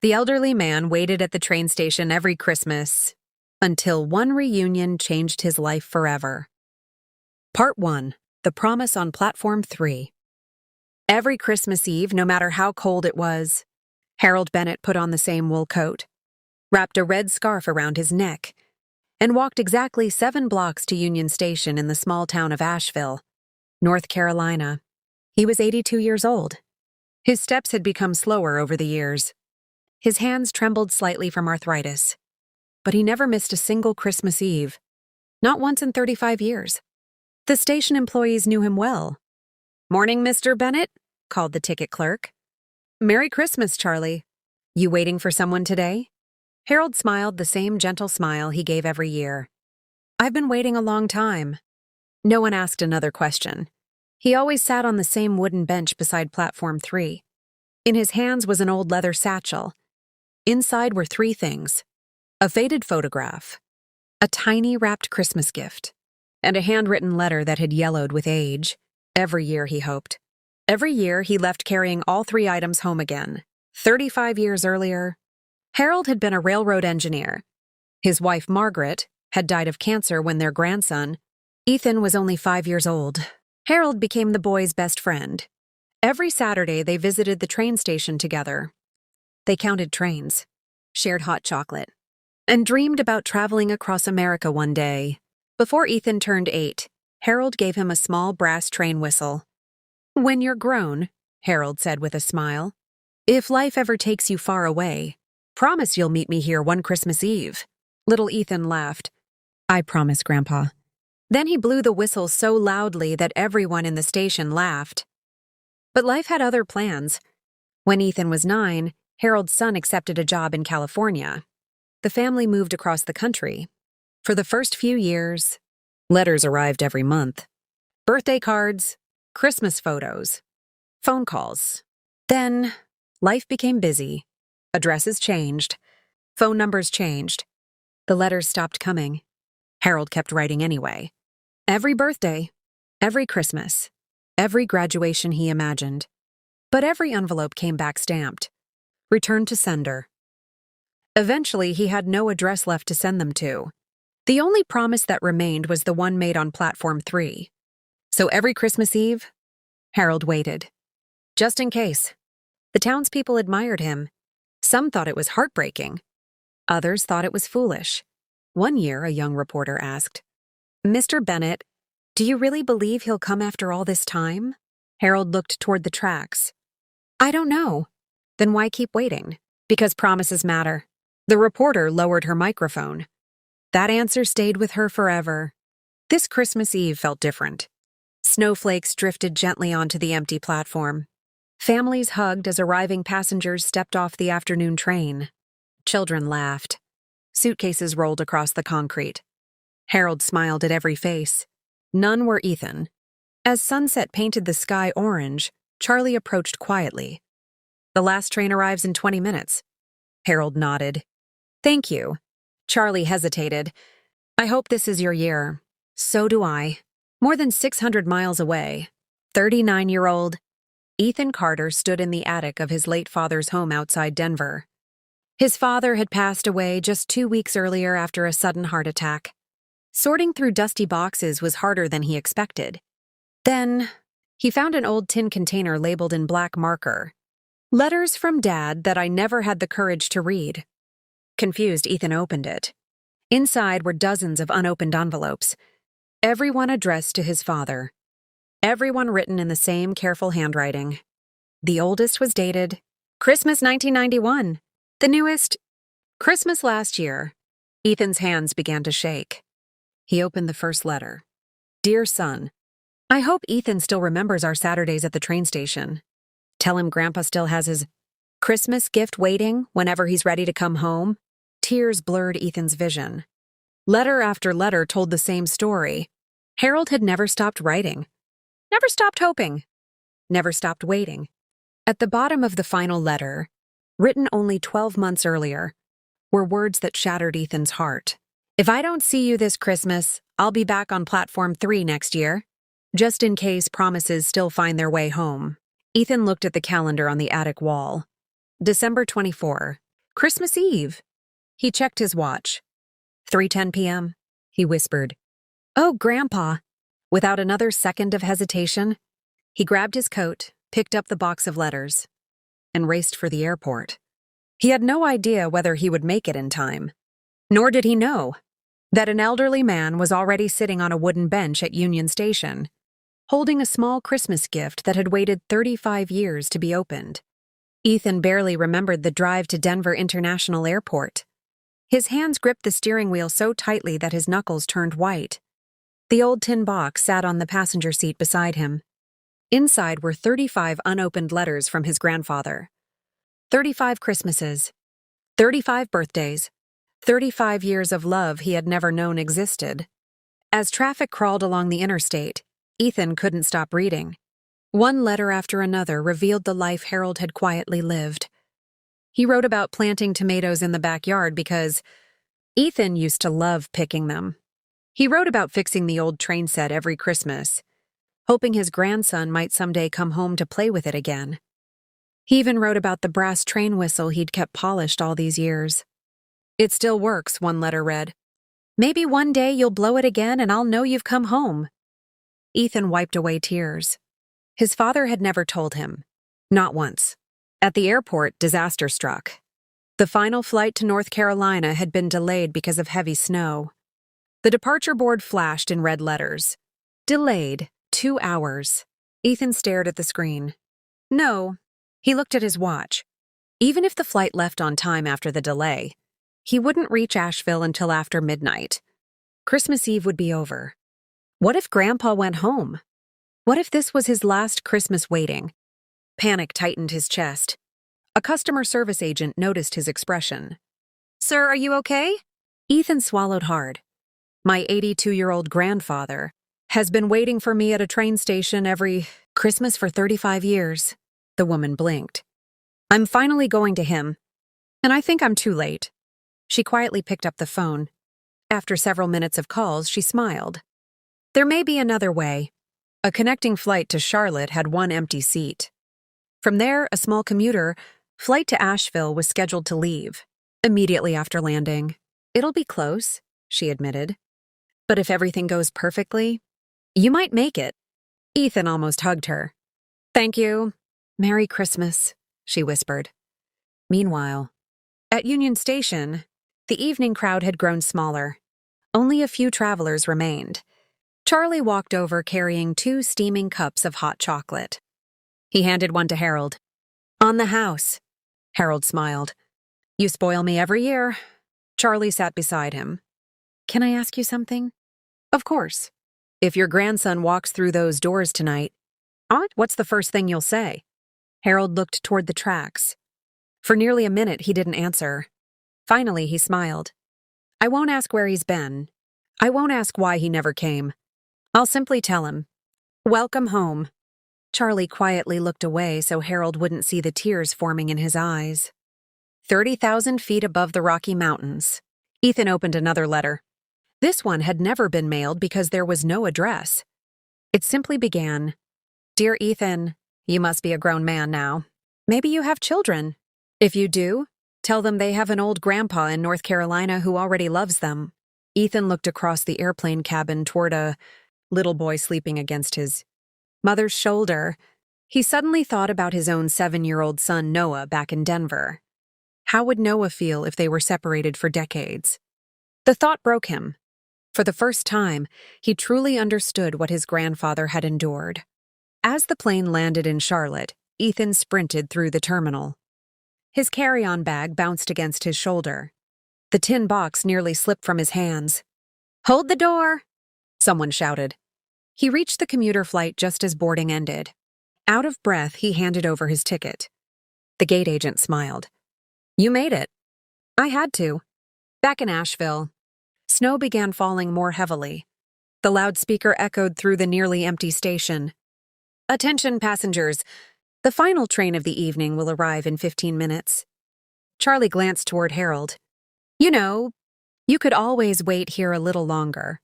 The elderly man waited at the train station every Christmas until one reunion changed his life forever. Part 1. The Promise on Platform 3. Every Christmas Eve, no matter how cold it was, Harold Bennett put on the same wool coat, wrapped a red scarf around his neck, and walked exactly 7 blocks to Union Station in the small town of Asheville, North Carolina. He was 82 years old. His steps had become slower over the years. His hands trembled slightly from arthritis. But he never missed a single Christmas Eve. Not once in 35 years. The station employees knew him well. "Morning, Mr. Bennett," called the ticket clerk. "Merry Christmas, Charlie. You waiting for someone today?" Harold smiled the same gentle smile he gave every year. "I've been waiting a long time." No one asked another question. He always sat on the same wooden bench beside Platform 3. In his hands was an old leather satchel. Inside were 3 things: a faded photograph, a tiny wrapped Christmas gift, and a handwritten letter that had yellowed with age. Every year, he hoped. Every year, he left carrying all 3 items home again. 35 years earlier, Harold had been a railroad engineer. His wife, Margaret, had died of cancer when their grandson, Ethan, was only 5 years old. Harold became the boy's best friend. Every Saturday, they visited the train station together. They counted trains, shared hot chocolate, and dreamed about traveling across America one day. Before Ethan turned 8, Harold gave him a small brass train whistle. "When you're grown," Harold said with a smile, "if life ever takes you far away, promise you'll meet me here one Christmas Eve." Little Ethan laughed. "I promise, Grandpa." Then he blew the whistle so loudly that everyone in the station laughed. But life had other plans. When Ethan was 9, Harold's son accepted a job in California. The family moved across the country. For the first few years, letters arrived every month. Birthday cards, Christmas photos, phone calls. Then, life became busy. Addresses changed. Phone numbers changed. The letters stopped coming. Harold kept writing anyway. Every birthday, every Christmas, every graduation he imagined. But every envelope came back stamped. Returned to sender. Eventually, he had no address left to send them to. The only promise that remained was the one made on Platform 3. So every Christmas Eve, Harold waited. Just in case. The townspeople admired him. Some thought it was heartbreaking. Others thought it was foolish. One year, a young reporter asked, "Mr. Bennett, do you really believe he'll come after all this time?" Harold looked toward the tracks. "I don't know." "Then why keep waiting?" "Because promises matter." The reporter lowered her microphone. That answer stayed with her forever. This Christmas Eve felt different. Snowflakes drifted gently onto the empty platform. Families hugged as arriving passengers stepped off the afternoon train. Children laughed. Suitcases rolled across the concrete. Harold smiled at every face. None were Ethan. As sunset painted the sky orange, Charlie approached quietly. "The last train arrives in 20 minutes. Harold nodded. "Thank you." Charlie hesitated. "I hope this is your year." "So do I." More than 600 miles away, 39-year-old Ethan Carter stood in the attic of his late father's home outside Denver. His father had passed away just 2 weeks earlier after a sudden heart attack. Sorting through dusty boxes was harder than he expected. Then, he found an old tin container labeled in black marker. "Letters from Dad that I never had the courage to read." Confused, Ethan opened it. Inside were dozens of unopened envelopes, everyone addressed to his father. Everyone written in the same careful handwriting. The oldest was dated, Christmas 1991. The newest, Christmas last year. Ethan's hands began to shake. He opened the first letter. "Dear son, I hope Ethan still remembers our Saturdays at the train station. Tell him Grandpa still has his Christmas gift waiting whenever he's ready to come home." Tears blurred Ethan's vision. Letter after letter told the same story. Harold had never stopped writing. Never stopped hoping. Never stopped waiting. At the bottom of the final letter, written only 12 months earlier, were words that shattered Ethan's heart. "If I don't see you this Christmas, I'll be back on Platform 3 next year. Just in case promises still find their way home." Ethan looked at the calendar on the attic wall. December 24, Christmas Eve. He checked his watch. 3:10 p.m., he whispered. Oh, Grandpa. Without another second of hesitation, he grabbed his coat, picked up the box of letters, and raced for the airport. He had no idea whether he would make it in time. Nor did he know that an elderly man was already sitting on a wooden bench at Union Station, holding a small Christmas gift that had waited 35 years to be opened. Ethan barely remembered the drive to Denver International Airport. His hands gripped the steering wheel so tightly that his knuckles turned white. The old tin box sat on the passenger seat beside him. Inside were 35 unopened letters from his grandfather. 35 Christmases, 35 birthdays, 35 years of love he had never known existed. As traffic crawled along the interstate, Ethan couldn't stop reading. One letter after another revealed the life Harold had quietly lived. He wrote about planting tomatoes in the backyard because Ethan used to love picking them. He wrote about fixing the old train set every Christmas, hoping his grandson might someday come home to play with it again. He even wrote about the brass train whistle he'd kept polished all these years. It still works, one letter read. Maybe one day you'll blow it again and I'll know you've come home. Ethan wiped away tears. His father had never told him. Not once. At the airport, disaster struck. The final flight to North Carolina had been delayed because of heavy snow. The departure board flashed in red letters. Delayed 2 hours. Ethan stared at the screen. No. He looked at his watch. Even if the flight left on time after the delay, he wouldn't reach Asheville until after midnight. Christmas Eve would be over. What if Grandpa went home? What if this was his last Christmas waiting? Panic tightened his chest. A customer service agent noticed his expression. Sir, are you okay? Ethan swallowed hard. My 82-year-old grandfather has been waiting for me at a train station every Christmas for 35 years. The woman blinked. I'm finally going to him, and I think I'm too late. She quietly picked up the phone. After several minutes of calls, she smiled. There may be another way. A connecting flight to Charlotte had one empty seat. From there, a small commuter flight to Asheville was scheduled to leave immediately after landing. It'll be close, she admitted. But if everything goes perfectly, you might make it. Ethan almost hugged her. Thank you. Merry Christmas, she whispered. Meanwhile, at Union Station, the evening crowd had grown smaller. Only a few travelers remained. Charlie walked over carrying 2 steaming cups of hot chocolate. He handed one to Harold. On the house. Harold smiled. You spoil me every year. Charlie sat beside him. Can I ask you something? Of course. If your grandson walks through those doors tonight, what's the first thing you'll say? Harold looked toward the tracks. For nearly a minute, he didn't answer. Finally, he smiled. I won't ask where he's been. I won't ask why he never came. I'll simply tell him, welcome home. Charlie quietly looked away so Harold wouldn't see the tears forming in his eyes. 30,000 feet above the Rocky Mountains. Ethan opened another letter. This one had never been mailed because there was no address. It simply began, Dear Ethan, you must be a grown man now. Maybe you have children. If you do, tell them they have an old grandpa in North Carolina who already loves them. Ethan looked across the airplane cabin toward a little boy sleeping against his mother's shoulder. He suddenly thought about his own 7-year-old son Noah back in Denver. How would Noah feel if they were separated for decades? The thought broke him. For the first time, he truly understood what his grandfather had endured. As the plane landed in Charlotte, Ethan sprinted through the terminal. His carry-on bag bounced against his shoulder. The tin box nearly slipped from his hands. Hold the door! Someone shouted. He reached the commuter flight just as boarding ended. Out of breath, he handed over his ticket. The gate agent smiled. You made it. I had to. Back in Asheville, snow began falling more heavily. The loudspeaker echoed through the nearly empty station. Attention, passengers. The final train of the evening will arrive in 15 minutes. Charlie glanced toward Harold. You know, you could always wait here a little longer.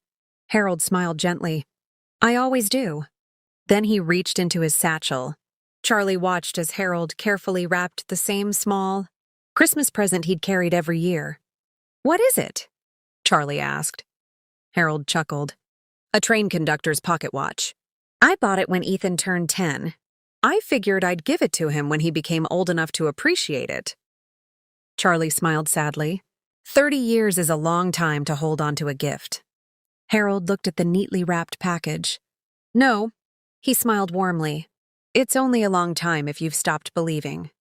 Harold smiled gently. I always do. Then he reached into his satchel. Charlie watched as Harold carefully wrapped the same small Christmas present he'd carried every year. "What is it?" Charlie asked. Harold chuckled. "A train conductor's pocket watch. I bought it when Ethan turned 10. I figured I'd give it to him when he became old enough to appreciate it." Charlie smiled sadly. 30 years is a long time to hold on to a gift. Harold looked at the neatly wrapped package. "No," he smiled warmly. "It's only a long time if you've stopped believing."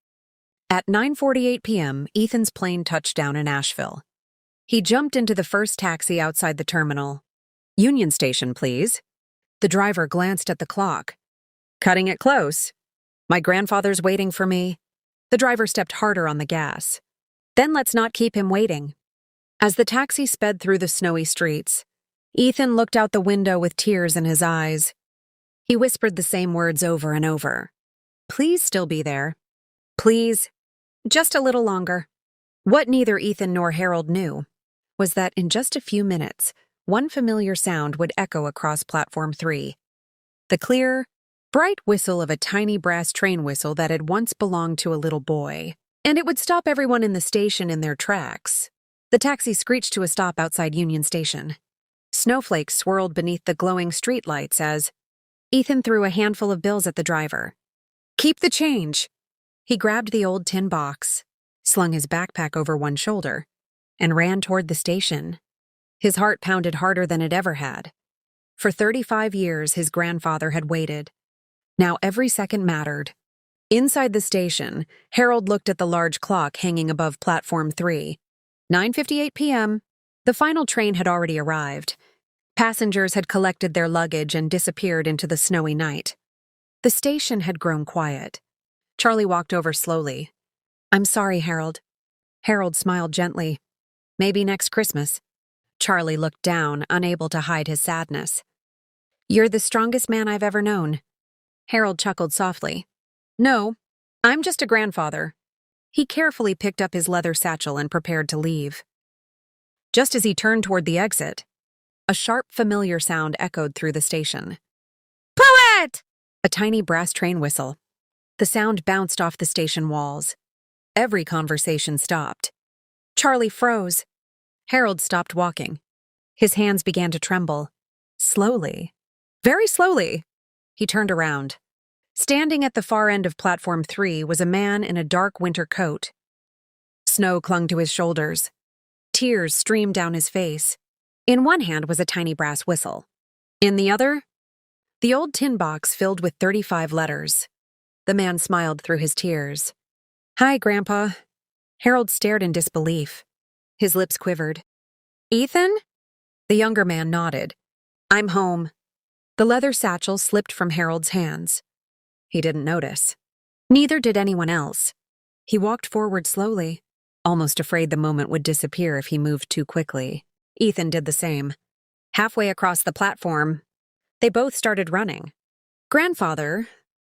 At 9:48 p.m., Ethan's plane touched down in Asheville. He jumped into the first taxi outside the terminal. "Union Station, please." The driver glanced at the clock. "Cutting it close. My grandfather's waiting for me." The driver stepped harder on the gas. "Then let's not keep him waiting." As the taxi sped through the snowy streets, Ethan looked out the window with tears in his eyes. He whispered the same words over and over. "Please still be there. Please, just a little longer." What neither Ethan nor Harold knew was that in just a few minutes, one familiar sound would echo across Platform 3. The clear, bright whistle of a tiny brass train whistle that had once belonged to a little boy. And it would stop everyone in the station in their tracks. The taxi screeched to a stop outside Union Station. Snowflakes swirled beneath the glowing streetlights as Ethan threw a handful of bills at the driver. "Keep the change." He grabbed the old tin box, slung his backpack over one shoulder, and ran toward the station. His heart pounded harder than it ever had. For 35 years, his grandfather had waited. Now every second mattered. Inside the station, Harold looked at the large clock hanging above Platform 3. 9:58 p.m. The final train had already arrived. Passengers had collected their luggage and disappeared into the snowy night. The station had grown quiet. Charlie walked over slowly. "I'm sorry, Harold." Harold smiled gently. "Maybe next Christmas." Charlie looked down, unable to hide his sadness. "You're the strongest man I've ever known." Harold chuckled softly. "No, I'm just a grandfather." He carefully picked up his leather satchel and prepared to leave. Just as he turned toward the exit, a sharp, familiar sound echoed through the station. "Poet!" A tiny brass train whistle. The sound bounced off the station walls. Every conversation stopped. Charlie froze. Harold stopped walking. His hands began to tremble. Slowly. Very slowly. He turned around. Standing at the far end of Platform 3 was a man in a dark winter coat. Snow clung to his shoulders. Tears streamed down his face. In one hand was a tiny brass whistle. In the other, the old tin box filled with 35 letters. The man smiled through his tears. "Hi, Grandpa." Harold stared in disbelief. His lips quivered. "Ethan?" The younger man nodded. "I'm home." The leather satchel slipped from Harold's hands. He didn't notice. Neither did anyone else. He walked forward slowly, almost afraid the moment would disappear if he moved too quickly. Ethan did the same. Halfway across the platform, they both started running. Grandfather,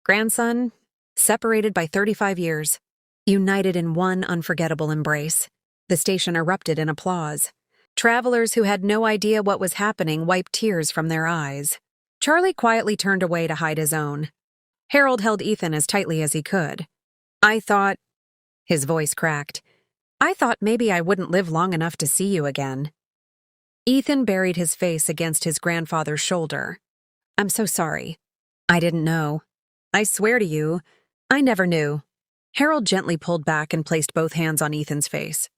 grandson, separated by 35 years, united in one unforgettable embrace. The station erupted in applause. Travelers who had no idea what was happening wiped tears from their eyes. Charlie quietly turned away to hide his own. Harold held Ethan as tightly as he could. "I thought," his voice cracked, "I thought maybe I wouldn't live long enough to see you again." Ethan buried his face against his grandfather's shoulder. "I'm so sorry. I didn't know. I swear to you, I never knew." Harold gently pulled back and placed both hands on Ethan's face.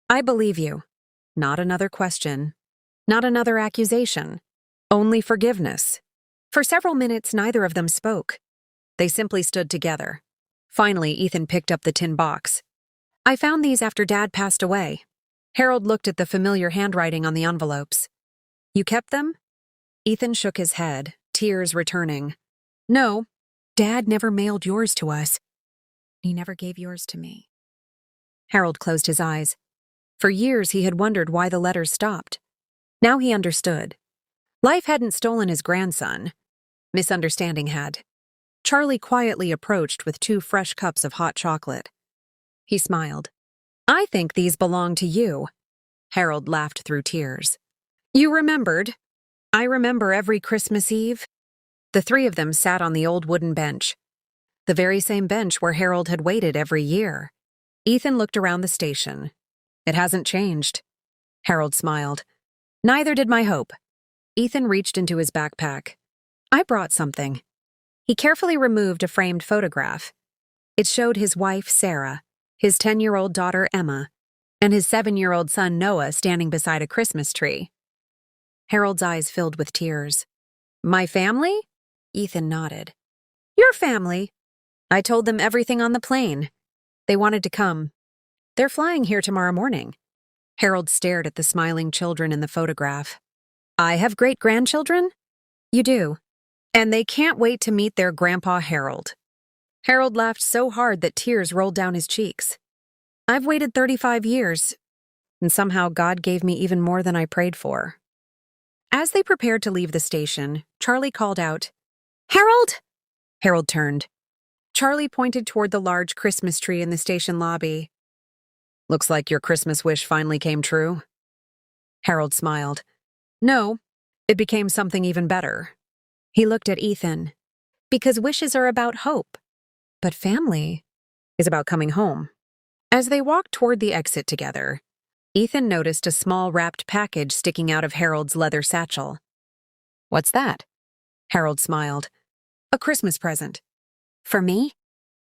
"I believe you. Not another question. Not another accusation. Only forgiveness." For several minutes, neither of them spoke. They simply stood together. Finally, Ethan picked up the tin box. "I found these after Dad passed away." Harold looked at the familiar handwriting on the envelopes. "You kept them?" Ethan shook his head, tears returning. "No, Dad never mailed yours to us. He never gave yours to me." Harold closed his eyes. For years, he had wondered why the letters stopped. Now he understood. Life hadn't stolen his grandson. Misunderstanding had. Charlie quietly approached with 2 fresh cups of hot chocolate. He smiled. "I think these belong to you." Harold laughed through tears. "You remembered. I remember every Christmas Eve." The 3 of them sat on the old wooden bench. The very same bench where Harold had waited every year. Ethan looked around the station. It hasn't changed. Harold smiled. Neither did my hope. Ethan reached into his backpack. I brought something. He carefully removed a framed photograph. It showed his wife, Sarah, his 10-year-old daughter, Emma, and his 7-year-old son, Noah, standing beside a Christmas tree. Harold's eyes filled with tears. My family? Ethan nodded. Your family. I told them everything on the plane. They wanted to come. They're flying here tomorrow morning. Harold stared at the smiling children in the photograph. I have great-grandchildren? You do. And they can't wait to meet their grandpa Harold. Harold laughed so hard that tears rolled down his cheeks. I've waited 35 years, and somehow God gave me even more than I prayed for. As they prepared to leave the station, Charlie called out, Harold! Harold turned. Charlie pointed toward the large Christmas tree in the station lobby. Looks like your Christmas wish finally came true. Harold smiled. No, it became something even better. He looked at Ethan. Because wishes are about hope, but family is about coming home. As they walked toward the exit together, Ethan noticed a small wrapped package sticking out of Harold's leather satchel. What's that? Harold smiled. A Christmas present. For me?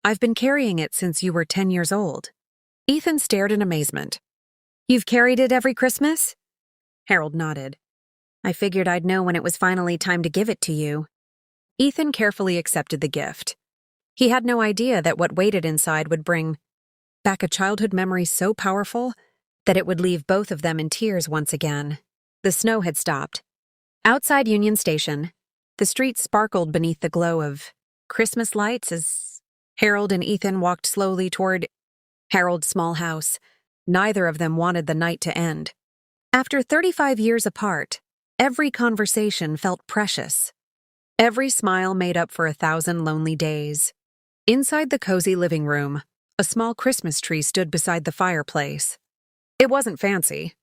I've been carrying it since you were 10 years old. Ethan stared in amazement. You've carried it every Christmas? Harold nodded. I figured I'd know when it was finally time to give it to you. Ethan carefully accepted the gift. He had no idea that what waited inside would bring back a childhood memory so powerful that it would leave both of them in tears once again. The snow had stopped. Outside Union Station, the streets sparkled beneath the glow of Christmas lights as Harold and Ethan walked slowly toward Harold's small house. Neither of them wanted the night to end. After 35 years apart, every conversation felt precious. Every smile made up for 1,000 lonely days. Inside the cozy living room, a small Christmas tree stood beside the fireplace. It wasn't fancy.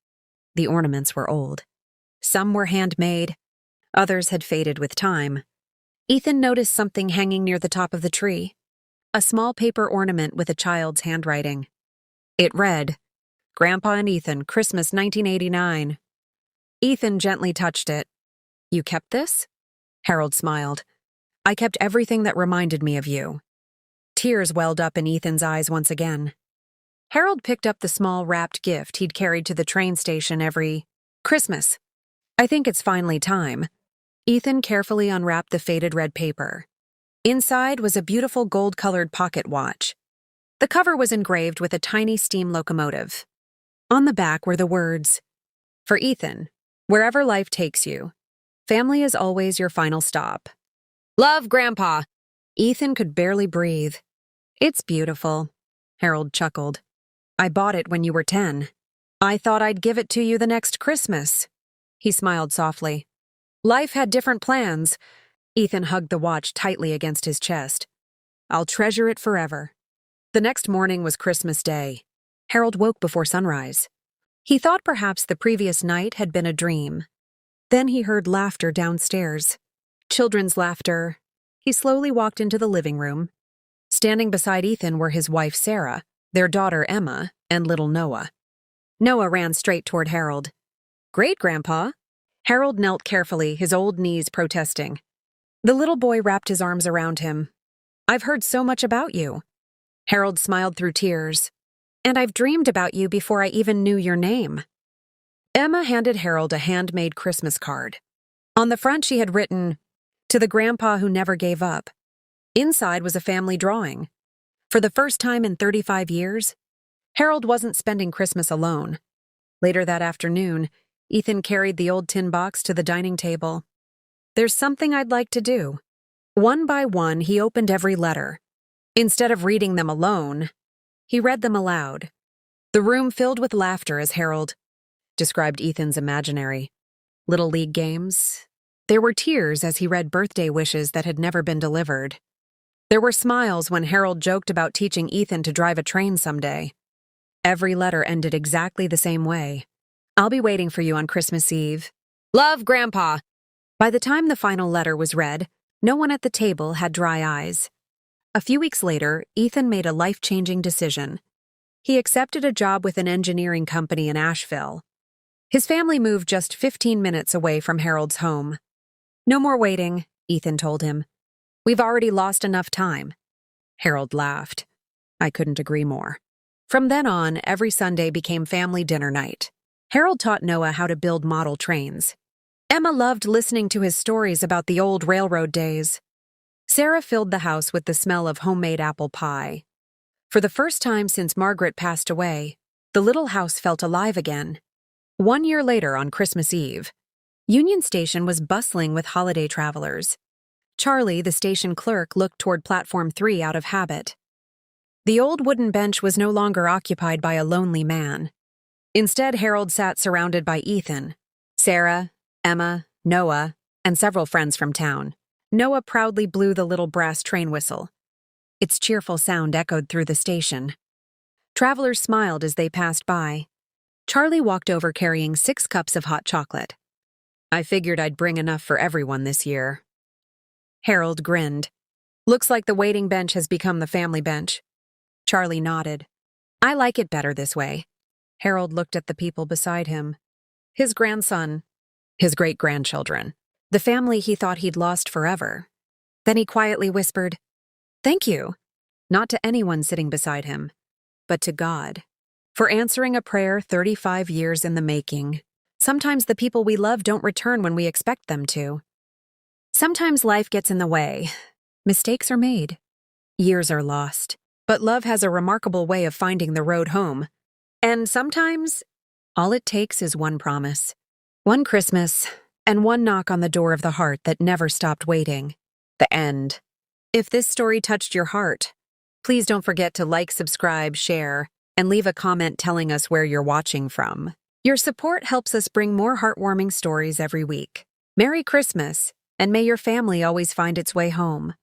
The ornaments were old. Some were handmade. Others had faded with time. Ethan noticed something hanging near the top of the tree. A small paper ornament with a child's handwriting. It read, Grandpa and Ethan, Christmas 1989. Ethan gently touched it. You kept this? Harold smiled. I kept everything that reminded me of you. Tears welled up in Ethan's eyes once again. Harold picked up the small wrapped gift he'd carried to the train station every Christmas. I think it's finally time. Ethan carefully unwrapped the faded red paper. Inside was a beautiful gold-colored pocket watch. The cover was engraved with a tiny steam locomotive. On the back were the words, For Ethan, wherever life takes you, family is always your final stop. Love, Grandpa. Ethan could barely breathe. It's beautiful, Harold chuckled. I bought it when you were 10. I thought I'd give it to you the next Christmas. He smiled softly. Life had different plans. Ethan hugged the watch tightly against his chest. I'll treasure it forever. The next morning was Christmas Day. Harold woke before sunrise. He thought perhaps the previous night had been a dream. Then he heard laughter downstairs. Children's laughter. He slowly walked into the living room. Standing beside Ethan were his wife Sarah, their daughter Emma, and little Noah. Noah ran straight toward Harold. Great, Grandpa. Harold knelt carefully, his old knees protesting. The little boy wrapped his arms around him. I've heard so much about you. Harold smiled through tears. And I've dreamed about you before I even knew your name. Emma handed Harold a handmade Christmas card. On the front she had written, To the Grandpa who never gave up. Inside was a family drawing. For the first time in 35 years, Harold wasn't spending Christmas alone. Later that afternoon, Ethan carried the old tin box to the dining table. There's something I'd like to do. One by one, he opened every letter. Instead of reading them alone, he read them aloud. The room filled with laughter as Harold described Ethan's imaginary Little League games. There were tears as he read birthday wishes that had never been delivered. There were smiles when Harold joked about teaching Ethan to drive a train someday. Every letter ended exactly the same way. I'll be waiting for you on Christmas Eve. Love, Grandpa. By the time the final letter was read, no one at the table had dry eyes. A few weeks later, Ethan made a life-changing decision. he accepted a job with an engineering company in Asheville. His family moved just 15 minutes away from Harold's home. "No more waiting," Ethan told him. "We've already lost enough time." Harold laughed. I couldn't agree more. From then on, every Sunday became family dinner night. Harold taught Noah how to build model trains. Emma loved listening to his stories about the old railroad days. Sarah filled the house with the smell of homemade apple pie. For the first time since Margaret passed away, the little house felt alive again. 1 year later, on Christmas Eve, Union Station was bustling with holiday travelers. Charlie, the station clerk, looked toward Platform 3 out of habit. The old wooden bench was no longer occupied by a lonely man. Instead, Harold sat surrounded by Ethan, Sarah, Emma, Noah, and several friends from town. Noah proudly blew the little brass train whistle. Its cheerful sound echoed through the station. Travelers smiled as they passed by. Charlie walked over carrying 6 cups of hot chocolate. "I figured I'd bring enough for everyone this year." Harold grinned. "Looks like the waiting bench has become the family bench." Charlie nodded. "I like it better this way." Harold looked at the people beside him. His grandson, his great-grandchildren, the family he thought he'd lost forever. Then he quietly whispered, "Thank you," not to anyone sitting beside him, but to God, for answering a prayer 35 years in the making. Sometimes the people we love don't return when we expect them to. Sometimes life gets in the way. Mistakes are made. Years are lost. But love has a remarkable way of finding the road home. And sometimes, all it takes is one promise, one Christmas, and one knock on the door of the heart that never stopped waiting. The end. If this story touched your heart, please don't forget to like, subscribe, share, and leave a comment telling us where you're watching from. Your support helps us bring more heartwarming stories every week. Merry Christmas, and may your family always find its way home.